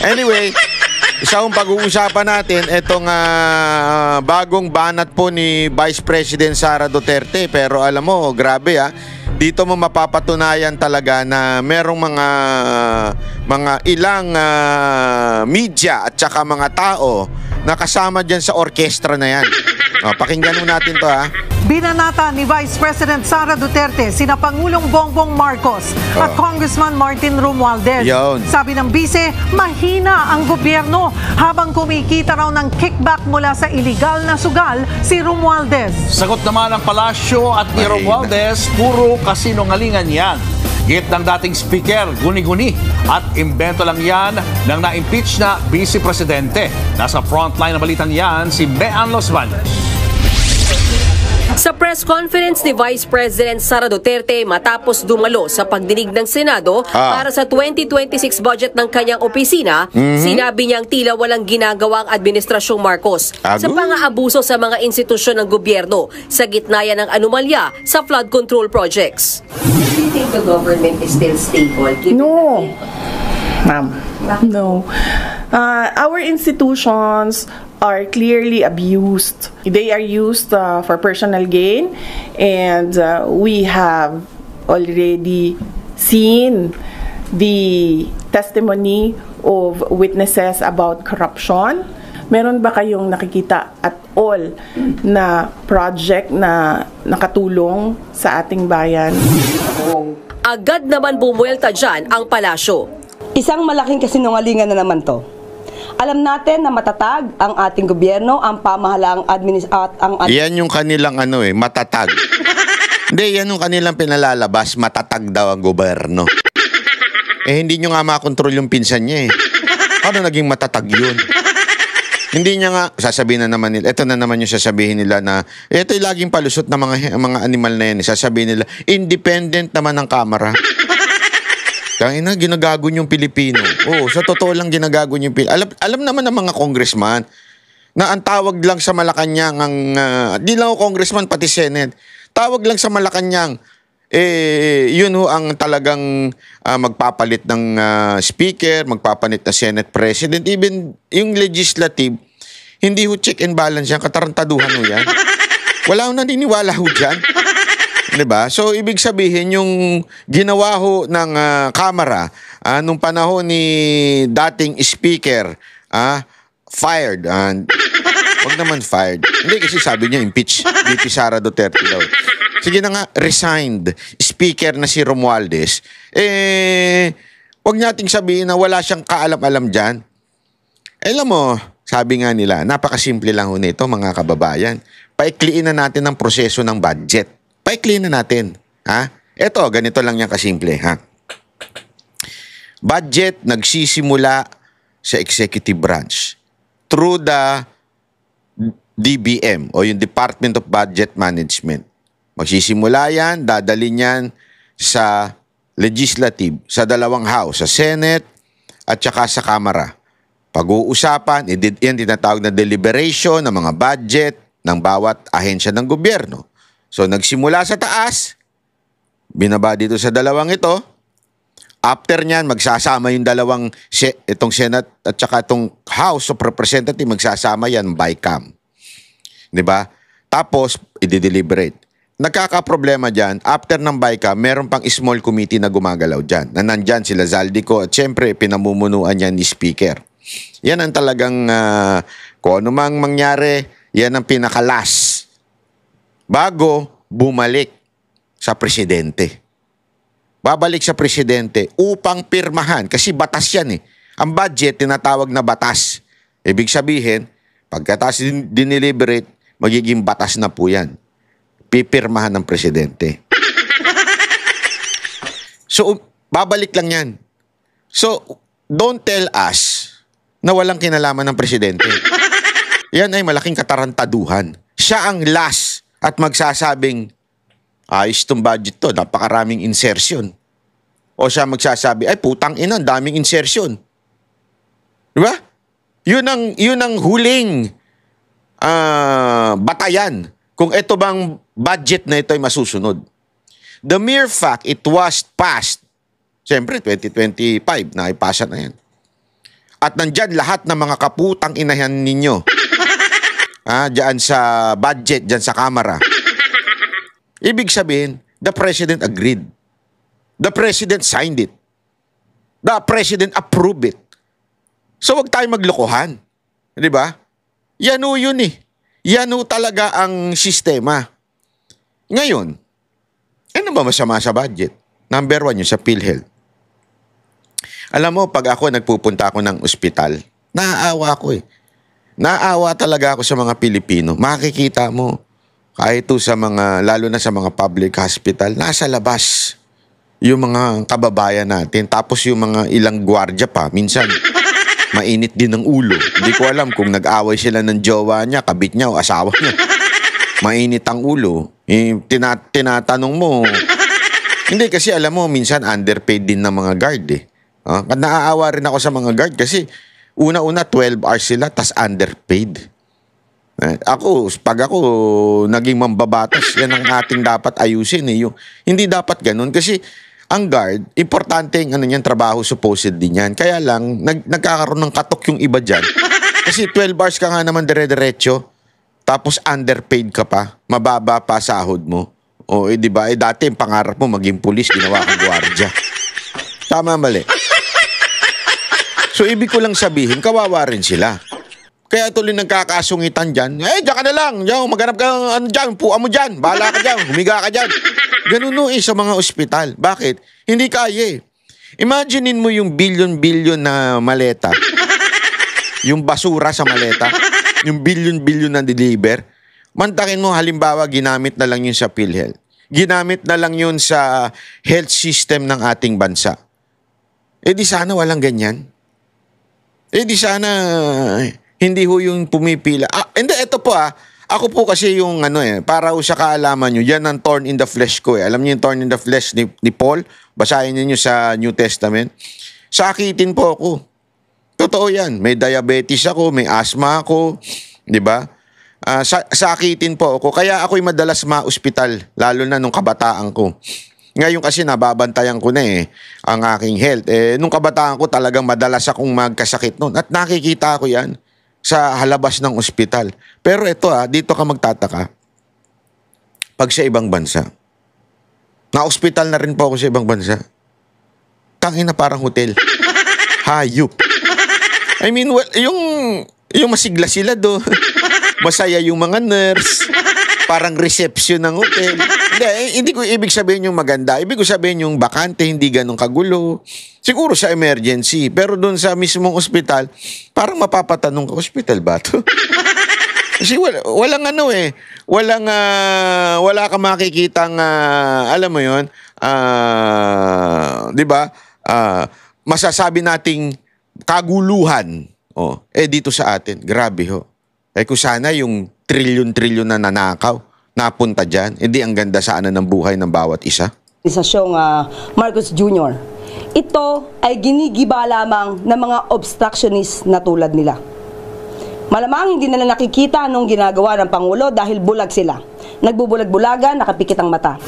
Anyway, isang pag-uusapan natin itong bagong banat po ni Vice President Sara Duterte. Pero alam mo, grabe dito mo mapapatunayan talaga na merong mga ilang media at saka mga tao na kasama dyan sa orkestra na yan. Pakinggan mo natin to Binanata ni Vice President Sara Duterte sina Pangulong Bongbong Marcos at Congressman Martin Romualdez. Sabi ng bise, mahina ang gobyerno habang kumikita raw ng kickback mula sa iligal na sugal si Romualdez. Sagot naman ng palasyo at ni Romualdez, puro kasinungalingan yan. Git ng dating speaker, guni-guni at imbento lang yan ng na-impeach na vice presidente. Nasa frontline na balitan yan si Bean Los Baños. Sa press conference ni Vice President Sara Duterte matapos dumalo sa pagdinig ng Senado para sa 2026 budget ng kanyang opisina, sinabi niyang tila walang ginagawa ang Administrasyong Marcos sa pang-aabuso sa mga institusyon ng gobyerno sa gitna yan ng anomalya sa flood control projects. Do you think the government is still stable? No. Ma'am, no. Our institutions are clearly abused. They are used for personal gain, and we have already seen the testimony of witnesses about corruption. Meron ba kayong nakikita at all na project na nakatulong sa ating bayan? Agad naman bumuelta dyan ang palasyo. Isang malaking kasinungalingan na naman to. Alam natin na matatag ang ating gobyerno, ang pamahalaang Yan yung kanilang matatag. Hindi, yan yung kanilang pinalalabas, matatag daw ang gobyerno. Hindi nyo nga makontrol yung pinsan niya Paano naging matatag yun? Hindi niya nga, sasabihin na naman nila, ito na naman yung sasabihin nila na, ito yung laging palusot na mga animal na yan. Sasabihin nila, independent naman ang kamera. Kaya ginagago yung Pilipino. Sa totoo lang ginagago yung Pilipino. Alam naman ng mga congressman na ang tawag lang sa Malacanang, di lang ako congressman, pati Senate, tawag lang sa Malacanang, yun ang talagang magpapalit ng speaker, magpapalit na Senate President, even yung legislative, hindi check and balance yan, katarantaduhan yan. Wala akong naniniwala dyan. Diba? So, ibig sabihin, yung ginawa ng Kamara nung panahon ni dating speaker, fired. Wag naman fired. Hindi, kasi sabi niya, impeach. VP Sara Duterte daw. Sige na nga, resigned. Speaker na si Romualdez. Wag nating sabihin na wala siyang kaalam-alam dyan. Alam mo, sabi nga nila, napakasimple lang nito, mga kababayan. Paikliin na natin ang proseso ng budget. Paikliin na natin. Ito, ganito lang yan kasimple. Budget nagsisimula sa executive branch through the DBM o yung Department of Budget Management. Magsisimula yan, dadalhin yan sa legislative, sa dalawang house, sa Senate at saka sa Kamara. Pag-uusapan, yan tinatawag na deliberation ng mga budget ng bawat ahensya ng gobyerno. So, nagsimula sa taas, binaba dito sa dalawang ito. After nyan, magsasama yung dalawang, itong Senate at saka itong House of Representatives, magsasama yan, BICAM. Diba? Tapos, i-deliberate. Nagkakaproblema dyan, after ng BICAM, meron pang small committee na gumagalaw dyan. Na nandyan sila Zaldico at syempre, pinamumunuan yan ni Speaker. Yan ang talagang, kung ano mang mangyari, yan ang pinakalas. Bago bumalik sa presidente. Babalik sa presidente upang pirmahan. Kasi batas yan Ang budget, tinatawag na batas. Ibig sabihin, pagkatapos dineliberate, magiging batas na po yan. Pipirmahan ng presidente. So, babalik lang yan. So, don't tell us na walang kinalaman ng presidente. Yan ay malaking katarantaduhan. Siya ang last at magsasabing, ayos itong budget to, napakaraming insertion. O siya magsasabi, ay putang ina, daming insertion. Diba? Yun ang huling batayan kung ito bang budget na ito ay masusunod. The mere fact it was passed, siyempre 2025, naipasa na yan. at nandyan lahat ng mga kaputang inahan ninyo. Diyan sa budget, diyan sa kamera. Ibig sabihin, the President agreed. The President signed it. The President approved it. So wag tayo maglokohan. Di ba? Yan o yun eh. Yan o talaga ang sistema. Ngayon, ano ba masama sa budget? Number 1 yun sa PhilHealth. Alam mo, pag ako nagpupunta ako ng ospital, naaawa ako eh. Naaawa talaga ako sa mga Pilipino. Makikita mo, kahit sa mga, lalo na sa mga public hospital, nasa labas yung mga kababayan natin. Tapos yung mga ilang gwardiya pa, minsan, mainit din ng ulo. Hindi ko alam kung nag-away sila ng jowa niya, kabit niya o asawa niya. Mainit ang ulo. Tinatanong mo. Hindi kasi alam mo, minsan underpaid din ng mga guard eh. Naaawa rin ako sa mga guard kasi una-una 12 hours sila tas underpaid. Pag ako naging mambabatas, yan ang ating dapat ayusin eh. Hindi dapat ganun kasi ang guard, importante yung trabaho supposedly niyan. Kaya lang, nagkakaroon ng katok yung iba dyan. Kasi 12 hours ka nga naman dire-diretso, tapos underpaid ka pa, mababa pa sahod mo. O di ba? Dati yung pangarap mo maging pulis, ginawa kang gwardiya. Tama, mali. So, ibig ko lang sabihin, kawawa rin sila. Kaya tuloy nagkakasungitan dyan. Diyan ka na lang. Diyan, maghanap ka dyan. Puan mo dyan. Bahala ka dyan. Humiga ka dyan. Ganun sa mga ospital. Bakit? Hindi kaya eh. Imaginein mo yung billion-billion na maleta. Yung basura sa maleta. Yung billion-billion na deliver. Mantakin mo, halimbawa, ginamit na lang yun sa PhilHealth. Ginamit na lang yun sa health system ng ating bansa. Di sana walang ganyan. Di sana hindi ho yung pumipila. Hindi, ito po Ako po kasi yung para sa kaalaman nyo, yan ang thorn in the flesh ko eh. Alam niyo yung thorn in the flesh ni Paul? Basahin niyo sa New Testament. Sakitin po ako. Totoo yan. May diabetes ako, may asthma ako, di ba? Sakitin po ako. Kaya ako'y madalas ma-ospital, lalo na nung kabataan ko. Ngayon kasi nababantayan ko na ang aking health. Nung kabataan ko talagang madalas akong magkasakit noon. At nakikita ko yan sa halabas ng ospital. Pero ito dito ka magtataka. Pag sa ibang bansa, na-ospital na rin po ako sa ibang bansa. Tangin na parang hotel. Hayop. I mean, yung masigla sila do. Masaya yung mga nurse. Parang reception ng hotel. Hindi ko ibig sabihin yung maganda. Ibig ko sabihin yung bakante, hindi ganun kagulo. Siguro sa emergency. Pero doon sa mismong ospital, parang mapapatanong ka, ospital ba ito? Kasi wala ka makikitang, alam mo yun, di ba? Masasabi nating kaguluhan. Dito sa atin, grabe ho. Kung sana yung trilyon-trilyon na nanakaw, napunta dyan, hindi ang ganda sana ng buhay ng bawat isa. Organisasyong Marcos Jr. Ito ay ginigiba lamang ng mga obstructionist na tulad nila. Malamang hindi nila nakikita anong ginagawa ng Pangulo dahil bulag sila. Nagbubulag-bulagan, nakapikit ang mata.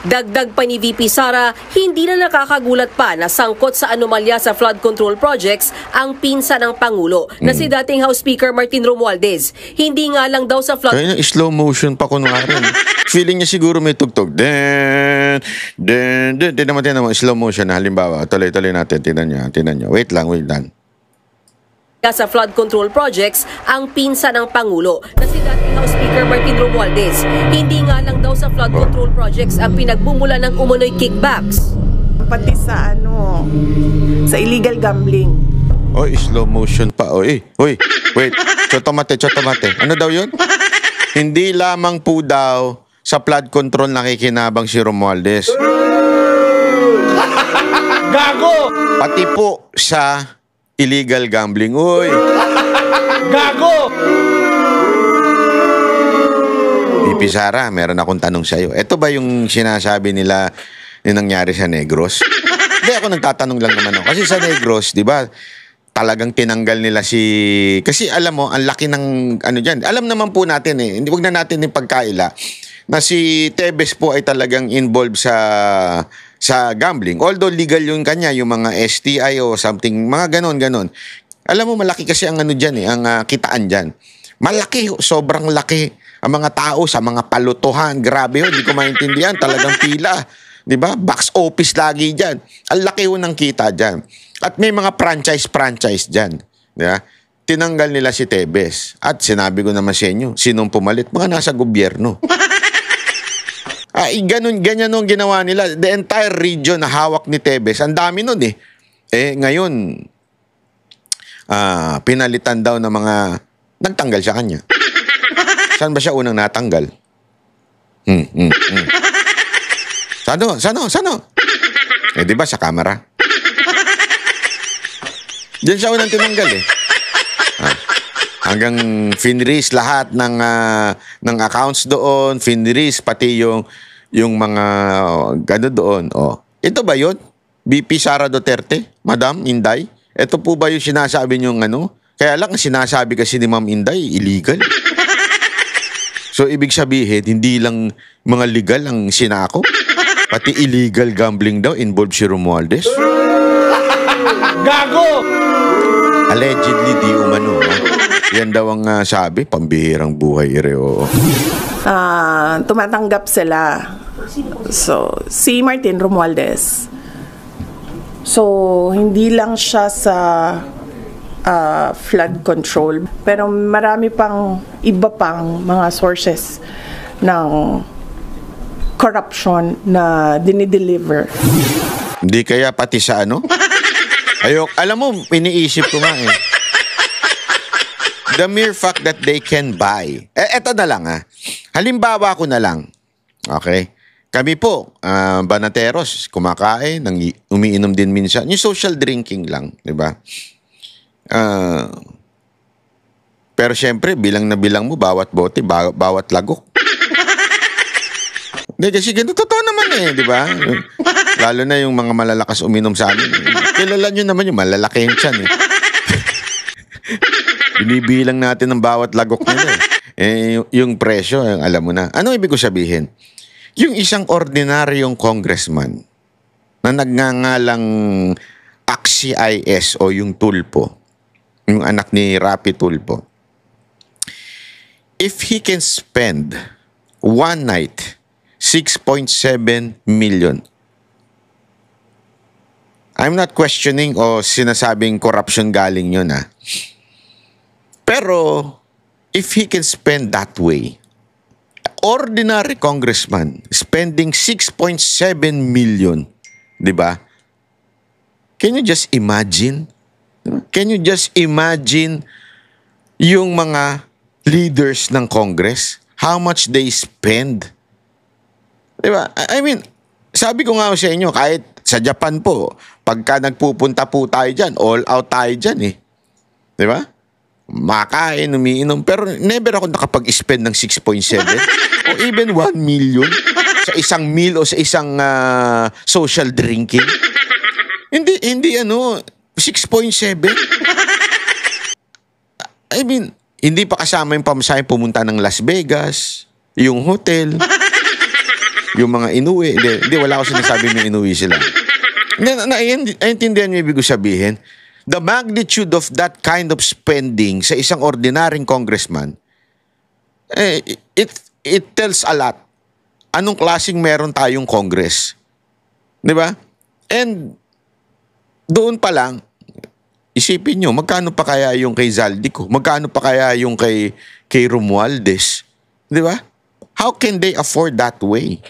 Dagdag pa ni VP Sara, hindi na nakakagulat pa na sangkot sa anomalya sa flood control projects ang pinsa ng Pangulo na si dating House Speaker Martin Romualdez. Hindi nga lang daw sa flood... Kaya slow motion pa kunwari. Feeling niya siguro may tugtog. Tinan mo, slow motion na halimbawa. Tuloy-tuloy natin. Tinan niya. Wait lang. Sa flood control projects ang pinsa ng Pangulo na si dating House Speaker Martin Romualdez. Hindi nga lang daw sa flood control projects ang pinagbumula ng umunoy kickbacks. Pati sa sa illegal gambling. Slow motion pa. Wait. Chotomate. Ano daw yun? Hindi lamang po daw sa flood control nakikinabang si Romualdez. Gago! Pati po sa illegal gambling. Gago! VP Sara, meron akong tanong sa'yo. Ito ba yung sinasabi nila yung nangyari sa Negros? Hindi, ako nagtatanong lang naman ako. Kasi sa Negros, di ba, talagang tinanggal nila kasi alam mo, ang laki ng dyan. Alam naman po natin huwag na natin yung pagkaila na si Tebes po ay talagang involved sa sa gambling. Although legal yung kanya, yung mga STI o something, mga ganon. Alam mo, malaki kasi ang ano dyan ang kitaan dyan. Malaki, sobrang laki. Ang mga tao sa mga palutuhan, grabe hindi ko maintindihan, talagang pila. Di ba? Box office lagi dyan. Ang laki ng kita dyan. At may mga franchise dyan. Di ba? Tinanggal nila si Tebes. At sinabi ko naman sa inyo, sinong pumalit? Mga nasa gobyerno. Ganyan nung ginawa nila. The entire region na hawak ni Tebes, ang dami nun eh. Ngayon, pinalitan daw ng mga nagtanggal sa kanya. Saan ba siya unang natanggal? Sano? Di ba sa kamera? Diyan siya unang tinanggal eh. Hanggang finreeze lahat ng accounts doon, finreeze pati yung mga gano doon. Ito ba yun? BP Sara Duterte, Madam Inday? Ito po ba yung sinasabi niyong ano? Kaya lang sinasabi kasi ni Ma'am Inday, illegal. So ibig sabihin, hindi lang mga legal ang sinako, pati illegal gambling daw involved si Romualdez. Gago! Allegedly di umano. Yan daw ang sabi, pambihirang buhay reo. Tumatanggap sila. So, si Martin Romualdez. So, hindi lang siya sa flood control, pero marami pang iba pang mga sources ng corruption na dinideliver. Hindi kaya pati sa ano? Alam mo, iniisip ko nga eh. The mere fact that they can buy. Eto na lang halimbawa ko na lang. Okay? Kami po, banateros, kumakain, umiinom din minsan. Yung social drinking lang, di ba? Pero syempre, bilang na bilang mo, bawat bote, bawat lagok. Hindi, kasi ganito, totoo naman di ba? Lalo na yung mga malalakas uminom sa amin. Kilala nyo naman yung malalaki yung tiyan Binibilang natin ng bawat lagok nila yung presyo, alam mo na. Ano ibig ko sabihin? Yung isang ordinaryong congressman na nagngangalang Axie IS o yung Tulpo, yung anak ni Rapi Tulpo, if he can spend one night 6.7 million, I'm not questioning o sinasabing corruption galing yun pero if he can spend that way, ordinary congressman spending 6.7 million, di ba? Can you just imagine? Can you just imagine yung mga leaders ng Congress? How much they spend? Di ba? I mean, sabi ko nga sa inyo, kahit sa Japan po, pagka nagpupunta po tayo dyan, all out tayo dyan Di ba? Makain, umiinom. Pero never ako nakapag-spend ng 6.7 o even 1 million sa isang meal o sa isang social drinking. Hindi 6.7. I mean, hindi pa kasama yung pamasahe pumunta ng Las Vegas, yung hotel, yung mga inuwi. Hindi, wala ko sinasabi yung inuwi sila. Naintindihan niyo ibig ko sabihin? The magnitude of that kind of spending sa isang ordinaryong congressman, it tells a lot. Anong klaseng meron tayong Congress? Di ba? And doon pa lang, isipin nyo, magkano pa kaya yung kay Zaldico? Magkano pa kaya yung kay Romualdez? Di ba? How can they afford that way?